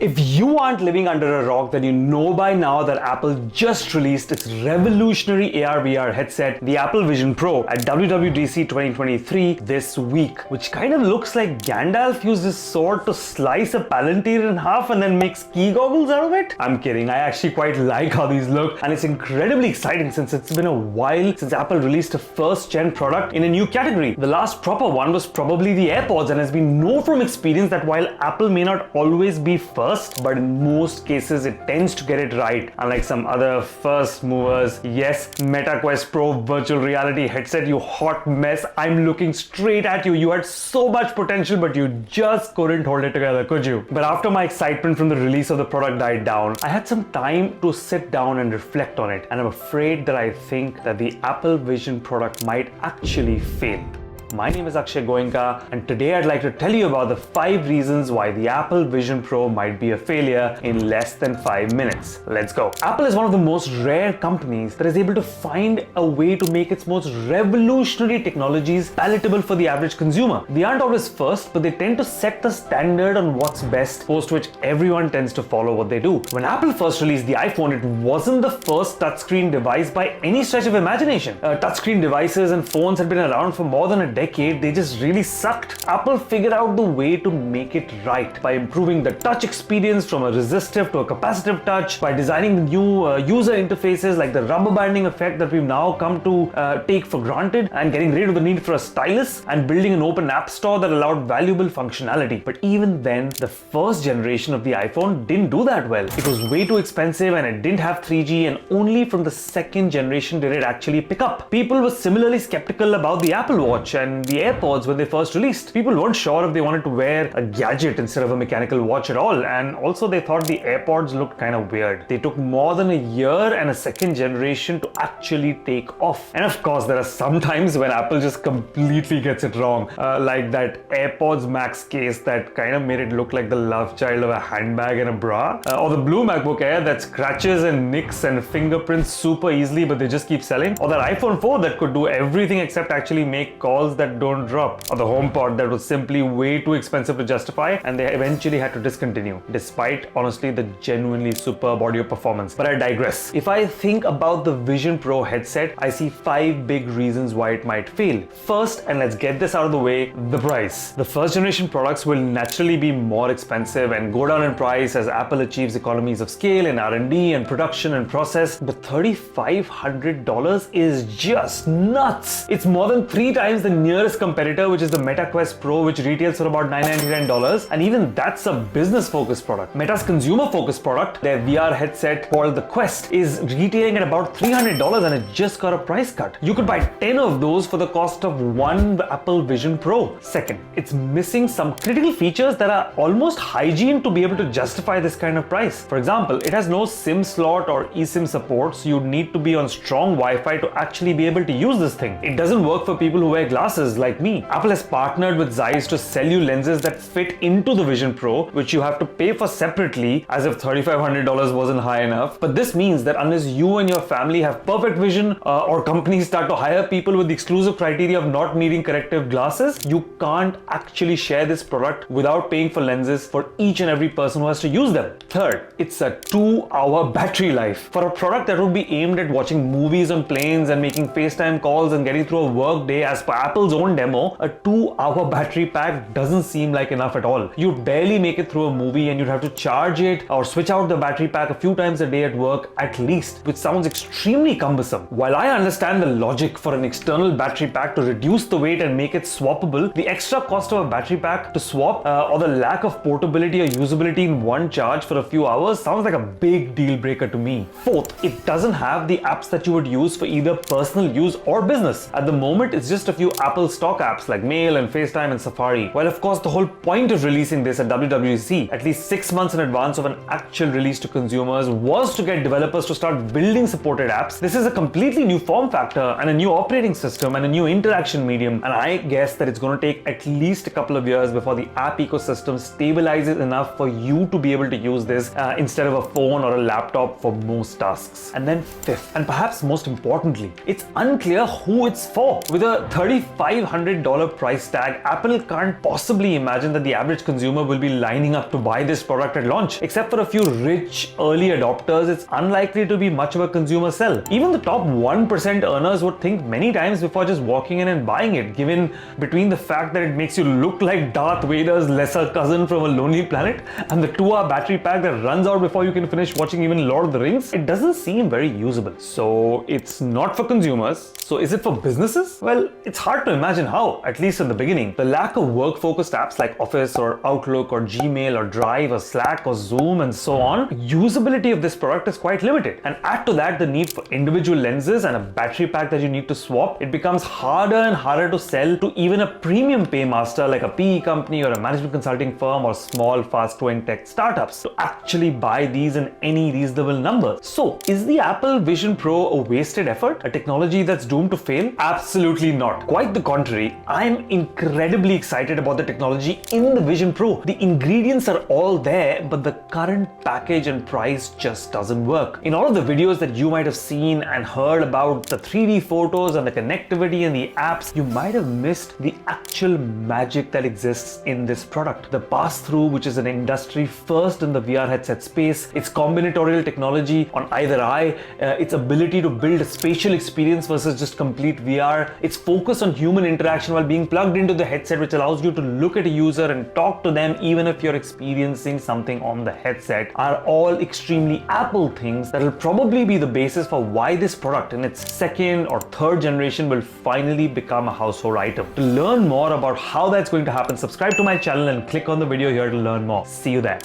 If you aren't living under a rock, then you know by now that Apple just released its revolutionary AR/VR headset, the Apple Vision Pro, at WWDC 2023 this week, which kind of looks like Gandalf used his sword to slice a palantir in half and then make ski goggles out of it. I'm kidding, I actually quite like how these look, and it's incredibly exciting since it's been a while since Apple released a first-gen product in a new category. The last proper one was probably the AirPods, and as we know from experience that while Apple may not always be first, but in most cases it tends to get it right, unlike some other first movers. Yes, Meta Quest Pro virtual reality headset, you hot mess, I'm looking straight at you. You had so much potential, but you just couldn't hold it together, could you? But after my excitement from the release of the product died down, I had some time to sit down and reflect on it, and I'm afraid that I think that the Apple Vision product might actually fail. My name is Akshay Goenka, and today I'd like to tell you about the 5 reasons why the Apple Vision Pro might be a failure in less than 5 minutes. Let's go. Apple is one of the most rare companies that is able to find a way to make its most revolutionary technologies palatable for the average consumer. They aren't always first, but they tend to set the standard on what's best, post which everyone tends to follow what they do. When Apple first released the iPhone, it wasn't the first touchscreen device by any stretch of imagination. Touchscreen devices and phones had been around for more than a decade. They just really sucked. Apple figured out the way to make it right by improving the touch experience from a resistive to a capacitive touch, by designing new user interfaces like the rubber banding effect that we've now come to take for granted, and getting rid of the need for a stylus, and building an open app store that allowed valuable functionality. But even then, the first generation of the iPhone didn't do that well. It was way too expensive and it didn't have 3G, and only from the second generation did it actually pick up. People were similarly skeptical about the Apple Watch and the AirPods when they first released. People weren't sure if they wanted to wear a gadget instead of a mechanical watch at all, and also they thought the AirPods looked kind of weird. They took more than a year and a second generation to actually take off. And of course, there are some times when Apple just completely gets it wrong, like that AirPods Max case that kind of made it look like the love child of a handbag and a bra, or the blue MacBook Air that scratches and nicks and fingerprints super easily, but they just keep selling, or that iPhone 4 that could do everything except actually make calls that don't drop, or the HomePod that was simply way too expensive to justify and they eventually had to discontinue, despite honestly the genuinely superb audio performance. But I digress. If I think about the Vision Pro headset, I see 5 big reasons why it might fail. First, and let's get this out of the way, the price. The first generation products will naturally be more expensive and go down in price as Apple achieves economies of scale in R&D and production and process, but $3,500 is just nuts. It's more than 3 times the nearest competitor, which is the Meta Quest Pro, which retails for about $999, and even that's a business-focused product. Meta's consumer-focused product, their VR headset called the Quest, is retailing at about $300 and it just got a price cut. You could buy 10 of those for the cost of one Apple Vision Pro. Second, it's missing some critical features that are almost hygiene to be able to justify this kind of price. For example, it has no SIM slot or eSIM support, so you need to be on strong Wi-Fi to actually be able to use this thing. It doesn't work for people who wear glasses like me. Apple has partnered with Zeiss to sell you lenses that fit into the Vision Pro, which you have to pay for separately, as if $3,500 wasn't high enough. But this means that unless you and your family have perfect vision, or companies start to hire people with the exclusive criteria of not needing corrective glasses, you can't actually share this product without paying for lenses for each and every person who has to use them. Third, it's a 2-hour battery life. For a product that would be aimed at watching movies on planes and making FaceTime calls and getting through a work day, as per Apple's own demo, a 2-hour battery pack doesn't seem like enough at all. You'd barely make it through a movie and you'd have to charge it or switch out the battery pack a few times a day at work at least, which sounds extremely cumbersome. While I understand the logic for an external battery pack to reduce the weight and make it swappable, the extra cost of a battery pack to swap, or the lack of portability or usability in one charge for a few hours sounds like a big deal breaker to me. Fourth, it doesn't have the apps that you would use for either personal use or business. At the moment, it's just a few Apple stock apps like Mail and FaceTime and Safari. While of course the whole point of releasing this at WWDC at least 6 months in advance of an actual release to consumers was to get developers to start building supported apps, this is a completely new form factor and a new operating system and a new interaction medium, and I guess that it's going to take at least a couple of years before the app ecosystem stabilizes enough for you to be able to use this instead of a phone or a laptop for most tasks. And then fifth, and perhaps most importantly, it's unclear who it's for. With a $3,500 $500 price tag, Apple can't possibly imagine that the average consumer will be lining up to buy this product at launch. Except for a few rich early adopters, it's unlikely to be much of a consumer sell. Even the top 1% earners would think many times before just walking in and buying it, given between the fact that it makes you look like Darth Vader's lesser cousin from a lonely planet and the 2-hour battery pack that runs out before you can finish watching even Lord of the Rings, it doesn't seem very usable. So it's not for consumers. So is it for businesses? Well, it's hard to imagine how, at least in the beginning. The lack of work-focused apps like Office or Outlook or Gmail or Drive or Slack or Zoom and so on, usability of this product is quite limited. And add to that the need for individual lenses and a battery pack that you need to swap, it becomes harder and harder to sell to even a premium paymaster like a PE company or a management consulting firm or small fast-growing tech startups to actually buy these in any reasonable number. So is the Apple Vision Pro a wasted effort? A technology that's doomed to fail? Absolutely not. Quite the contrary. I'm incredibly excited about the technology in the Vision Pro. The ingredients are all there, but the current package and price just doesn't work. In all of the videos that you might have seen and heard about the 3D photos and the connectivity and the apps, you might have missed the actual magic that exists in this product. The pass-through, which is an industry first in the VR headset space, its combinatorial technology on either eye, its ability to build a spatial experience versus just complete VR, its focus on human interaction while being plugged into the headset, which allows you to look at a user and talk to them even if you're experiencing something on the headset, are all extremely Apple things that will probably be the basis for why this product in its second or third generation will finally become a household item. To learn more about how that's going to happen, subscribe to my channel and click on the video here to learn more. See you there.